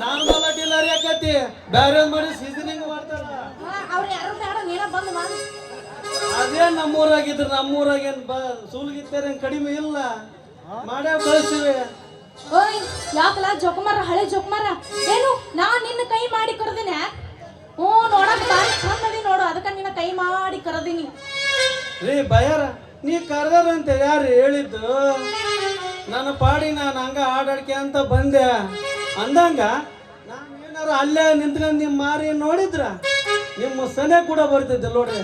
normal ಡಿಲ್ಲರ್ ಯಾಕತಿ ಬ್ಯಾರೆ ಮಾಡಿ seasoning ಮಾಡ್ತಾರ ಅವ್ರು ಯಾರು ಬೇಡ ನೀನ ಬಂದು ಮಾಡಿ ಅದೇ ನಮ್ಮೂರಾಗಿದ್ರು ನಮ್ಮೂರಾಗ ಏನ್ ಸೂಲ್ಗಿತ್ತೇನ್ ಕಡಿಮೆ ಇಲ್ಲ ಮಾಡ್ಯಾವ ಕಳಿಸ್ತೀವಿ ಓಯ್ ಯಾಕಲ್ಲ ಜೋಕುಮಾರ ಹಳೆ ಜೋಕುಮಾರ ಏನು ನಾ ನಿನ್ನ ಕೈ ಮಾಡಿ ಕರೆದಿನಿ ಹ್ಞೂ ನೋಡಕ್ ಬಾರಿ ಚಂದ ಅದಿ ನೋಡು ಅದಕ್ಕೆ ನಿನ್ನ ಕೈ ಮಾಡಿ ಕರೆದಿನಿ ರೀ ಬಯ್ಯಾರ ನೀ ಕರ್ದಾರಂತ ಯಾರು ಹೇಳಿದ್ದು ನನ್ನ ಪಾಡಿ ನಾನು ಹಂಗ ಆಡಾಡ್ಕೆ ಅಂತ ಬಂದೆ ಅಂದಂಗ ನಾನು ಏನಾರು ಅಲ್ಲೇ ನಿಂತ್ಕೊಂಡು ನಿಮ್ಮ ಮಾರಿ ನೋಡಿದ್ರ ನಿಮ್ಮ ಸನೆ ಕೂಡ ಬರ್ತಿದ್ದೆ ನೋಡ್ರಿ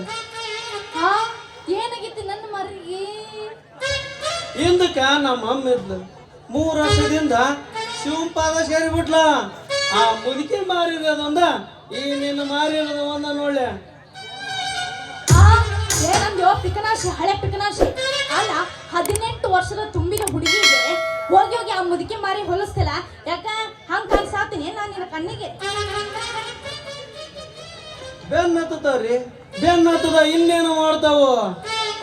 ಹಾ ಏನಾಗಿತ್ತು ನನ್ನ ಮರಿಗೆ ಹಿಂದಕ್ಕ ನಮ್ಮ ಅಮ್ಮ ಇದ್ಲು 3 ವರ್ಷದಿಂದ ಶಿವಪಾದ ಸೇರಿಬಿಟ್ಲ ಆ ಮುದುಕಿ ಮಾರಿರೋದೊಂದ ಈ ನಿನ್ನ ಮಾರಿರೋದು ಒಂದ ನೋಡ್ಲೆ ಏನಂದ್ಯೋ ಪಿಕನಾಶಿ ಹಳೆ ಪಿಕನಾಶಿ ಅಲ್ಲ 18 ವರ್ಷದ ತುಂಬಿದ ಹುಡುಗಿಗೆ ಹೋಗಿ ಹೋಗಿ ಆ ಮುದುಕಿ ಮಾರಿ ಹೊಲಿಸ್ತಿಲ್ಲ ಯಾಕ ಹಂಗ ಕನ್ಸಾತೀನಿ ನಾನು ನಿನ್ನ ಕಣ್ಣಿಗೆ ಬೆನ್ ಹತ್ತತಾವ್ರಿ ಬೆನ್ ಹತ್ತದ ಇನ್ನೇನು ಮಾಡ್ತಾವು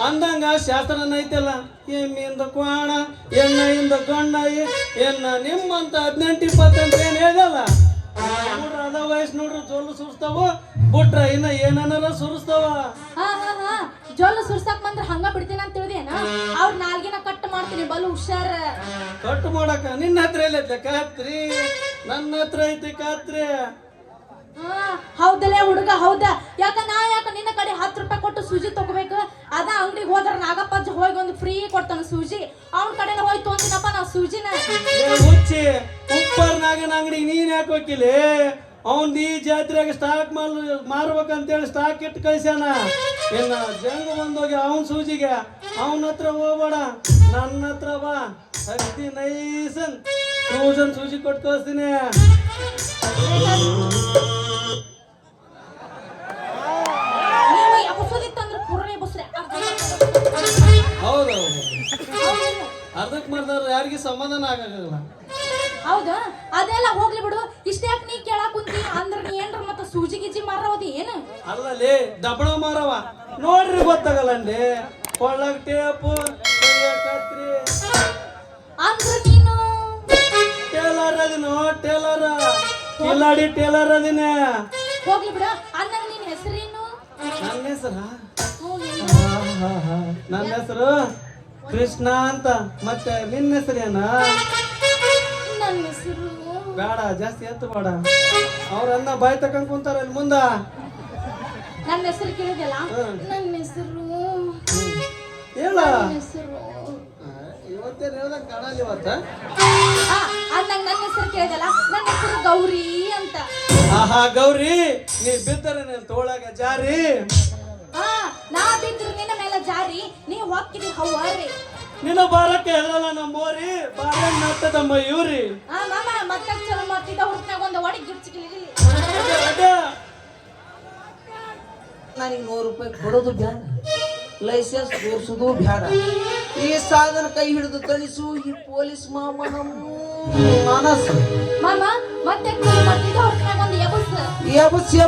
ಅಂದಂಗ ಶಾಸ್ತ್ರ ಐತಲ್ಲ ಎಮ್ಮಿಂದ ಕ್ವಾಣ ಎಣ್ಣೆಯಿಂದ ಗಣ್ಣ ಎನ್ನ ನಿಮ್ಮಂತ 18-20 ಅಂತ ಏನ್ ಹೇಳಲ್ಲ ನೋಡ್ರ ಅದ ವಯಸ್ಸು ನೋಡ್ರಿ ಜೋಲು ಸುರಿಸ್ತಾವ ಬಿಟ್ರ ಇನ್ನ ಏನಾರ ಸುರಿಸ್ತಾವ ಜೋಲು ಸುರ್ಸಾಕ್ ಬಂದ್ರ ಹಂಗ ಬಿಡ್ತೀನಿ ಅಂತ ತಿಳಿದೇನ ಅವ್ರ ನಾಲ್ಗಿನ ಕಟ್ ಮಾಡ್ತೀನಿ ಬಲು ಹುಷಾರ ಕಟ್ ಮಾಡಕ ನಿನ್ನ ಹತ್ರ ಎಲ್ಲೈತೆ ಕಾತ್ರಿ ನನ್ನ ಹತ್ರ ಐತಿ ಕಾತ್ರಿ ಹೌದಲೇ ಹುಡುಗ ಹೌದಾ ಯಾಕ ನಿನ್ನ ಕಡೆ 10 ರೂಪಾಯಿ ಕೊಟ್ಟು ಸೂಜಿ ತಗೋಬೇಕು ಅದ ಅಂಗಡಿಗೆ ಹೋದ್ರ ನಾಗಪ್ಪಜ್ಜ ಹೋಗಿ ಒಂದು ಫ್ರೀ ಕೊಡ್ತಾನ ಸೂಜಿ ಅವ್ನ ಕಡೆನ ಹೋಯ್ತು ಅಂತೀನಪ್ಪ ನಾ ಸೂಜಿನ ಹುಚ್ಚಿ ಉಪ್ಪರ್ನಾಗನ ಅಂಗಡಿಗೆ ನೀನ್ ಯಾಕೆ ಹೋಗಿಲಿ ಅವನ್ ಈ ಜಾತ್ರೆಗೆ ಸ್ಟಾಕ್ ಮಾರ್ಬೇಕಂತೇಳಿ ಸ್ಟಾಕ್ ಇಟ್ಟು ಕಳ್ಸ್ಯಾನ ಇನ್ನ ಜಂಗ ಬಂದೋಗಿ ಅವನ್ ಸೂಜಿಗೆ ಅವನ ಹತ್ರ ಹೋಗ್ಬೇಡ ನನ್ನ ಹತ್ರ ಬಾ ಹತ್ತಿ ನೈಸನ್ ಸೂಜಿ ಕೊಟ್ಟು ಕಳಿಸ್ತೀನಿ ಹೌದೌದು ಅರ್ಧಕ್ ಮಾಡ್ದಾರ ಯಾರಿಗೆ ಸಮಾಧಾನ ಆಗಲ್ಲ ಹೌದಾ ಅದೆಲ್ಲ ಹೋಗ್ಲಿ ಬಿಡು ಇಷ್ಟೇ ಯಾಕೆ ನೀ ಕೇಳಾಕ್ ಕುಂತಿ ಅಂದ್ರ ನೀ ಏನ್ರ ಮತ್ತ ಸೂಜಿ ಗಿಜಿ ಮಾರವದಿ ಏನು ಅಲ್ಲಲ್ಲಿ ದಬಣ ಮಾರವ ನೋಡ್ರಿ ಗೊತ್ತಾಗಲ್ಲಂಡಿ ಕೊಳ್ಳಕ್ ಟೇಪು ಕತ್ರಿ ಅಂದ್ರ ನೀನು ಟೇಲರ್ ಅದಿನ ಟೇಲರ್ ಕಿಲಾಡಿ ಟೇಲರ್ ಅದಿನ ಹೋಗ್ಲಿ ಬಿಡ ಅಂದಾಗ ನಿನ್ ಹೆಸರೇನು ನನ್ನ ಹೆಸರ ನನ್ನ ಹೆಸರು ಕೃಷ್ಣ ಅಂತ ಮತ್ತೆ ನಿನ್ನ ಹೆಸರೇನ ನನ್ನ ಹೆಸರು ಬೇಡ ಜಾಸ್ತಿ ಎತ್ತು ಬೇಡ ಅವ್ರನ್ನ ಬಾಯ್ ತಕೊಂಡ್ ಕುಂತಾರ ಇಲ್ಲಿ ಮುಂದ ನನ್ನ ಹೆಸರು ಕೇಳಿದಲ್ಲ ನನ್ನ ಹೆಸರು ಹೇಳ ಹೆಸರು ಇವತ್ತೇನು ಹೇಳ್ದಂಗ ಕಾಣಲ್ಲ ಇವತ್ತ ಅಂದಂಗ ನನ್ನ ಹೆಸರು ಕೇಳಿದಲ್ಲ ನನ್ನ ಹೆಸರು ಗೌರಿ ಅಂತ ಆಹಾ ಗೌರಿ ನೀ ಬಿದ್ದರೆ ನೀನ್ ತೋಳಾಗ ಜಾರಿ ನಾ ಬಿದ್ರು ನಿನ್ನ ಮೇಲೆ ಜಾರಿ ನೀ ಹೋಗ್ತಿದಿ ಹವ್ವಾರಿ ನಿನ್ನ ಬಾರಕ್ಕೆ ಹೆದರಲ್ಲ ನಮ್ಮೋರಿ ಬಾರ ನತ್ತದಮ್ಮ ಇವ್ರಿ ಮಾಮ ಮತ್ತೆ ಚಲೋ ಮಾಡ್ತಿದ್ದ ಹುಡುಕ್ನಾಗ ಒಂದು ಒಡಿ ಗಿಫ್ಟ್ ಸಿಗಲಿ ನನಗೆ 100 ರೂಪಾಯಿ ಕೊಡೋದು ಬ್ಯಾಡ ಲೈಸೆನ್ಸ್ ತೋರಿಸೋದು ಬ್ಯಾಡ ಈ ಸಾಧನ ಕೈ ಹಿಡಿದು ತಣಿಸು ಈ ಪೊಲೀಸ್ ಮಾಮ ಮನಸ್ಸು ಮಾಮ ಮತ್ತೆ ಮಾಡ್ತಿದ್ದ ಹುಡುಕ್ನಾಗ ಒಂದು ಎಬಸ್